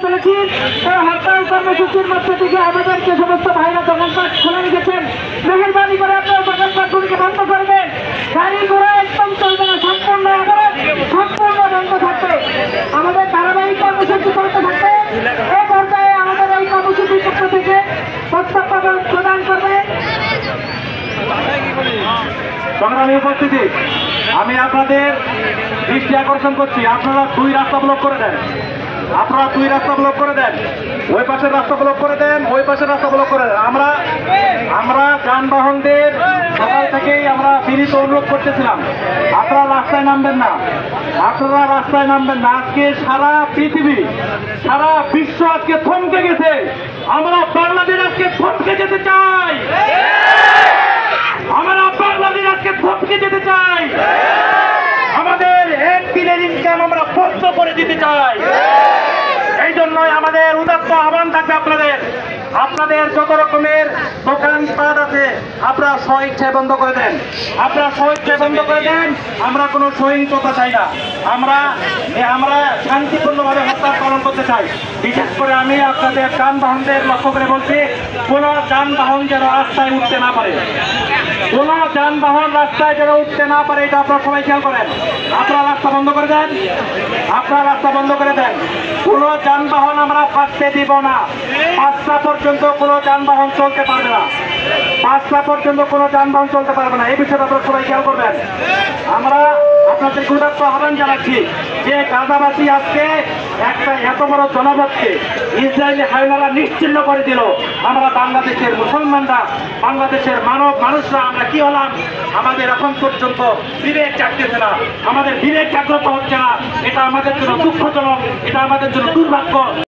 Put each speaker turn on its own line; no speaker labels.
চলেছি। হরতাল কর্মসূচির মধ্য থেকে আমাদের যে সমস্ত ভাইরা দোকানপাট খুলে রেখেছেন, মেহেরবানি করে আপনারা দোকানপাটগুলিকে বন্ধ করবেন। গাড়ি ঘোড়া একদম চলবে না, সম্পূর্ণ বন্ধ থাকবে। আমাদের ধারাবাহিক কর্মসূচি চলতে থাকবে। এই পর্যায়ে আমাদের এই কর্মসূচির পক্ষ থেকে প্রস্তাব প্রদান করবে
সংগ্রামী উপস্থিতি, আমি আপনাদের দৃষ্টি আকর্ষণ করছি, আপনারা দুই রাস্তা ব্লক করে দেন। ওই পাশের রাস্তা ব্লক করে দেন, ওই পাশের রাস্তা ব্লক করে দেন। আমরা যানবাহনদের সকাল থেকেই আমরা বিনীত অনুরোধ করতেছিলাম, আপনারা রাস্তায় নামবেন না। আজকে সারা পৃথিবী, সারা বিশ্ব আজকে থমকে গেছে। আমরা বাংলাদেশ আজকে থমকে যেতে চাই। আমাদের একদিনের ইনকাম আমরা বন্ধ করে দিতে চাই। এই জন্যই আমাদের উদাত্ত আহ্বান থাকবে আপনাদের যত রকমের দোকানপাট আছে আপনারা স্বইচ্ছায় বন্ধ করে দেন। আমরা কোনো সহিংসতা চাই না। আমরা শান্তিপূর্ণভাবে হরতাল পালন করতে চাই। বিশেষ করে আমি আপনাদের যানবাহনদের লক্ষ্য করে বলছি, কোন যানবাহন যেন রাস্তায় উঠতে না পারে। এটা আপনারা সবাই খেয়াল করেন। আপনারা রাস্তা বন্ধ করে দেন। কোন যানবাহন আমরা ফাঁকতে দিব না। 5টা পর্যন্ত কোনো যানবাহন চলতে পারবে না। এই বিষয়টা আপনারা সবাই খেয়াল করবেন। আমরা আপনাদের উদাত্ত আহ্বান জানাচ্ছি যে গাজাবাসী আজকে একটা এত বড় জনপদকে ইসরায়েলি হামলারা নিশ্চিহ্ন করে দিল। আমরা বাংলাদেশের মুসলমানরা, বাংলাদেশের মানুষরা আমরা কি হলাম? আমাদের এখন পর্যন্ত বিবেক জাগতেছে না, আমাদের বিবেক জাগ্রত হচ্ছে না। এটা আমাদের জন্য দুঃখজনক, এটা আমাদের জন্য দুর্ভাগ্য।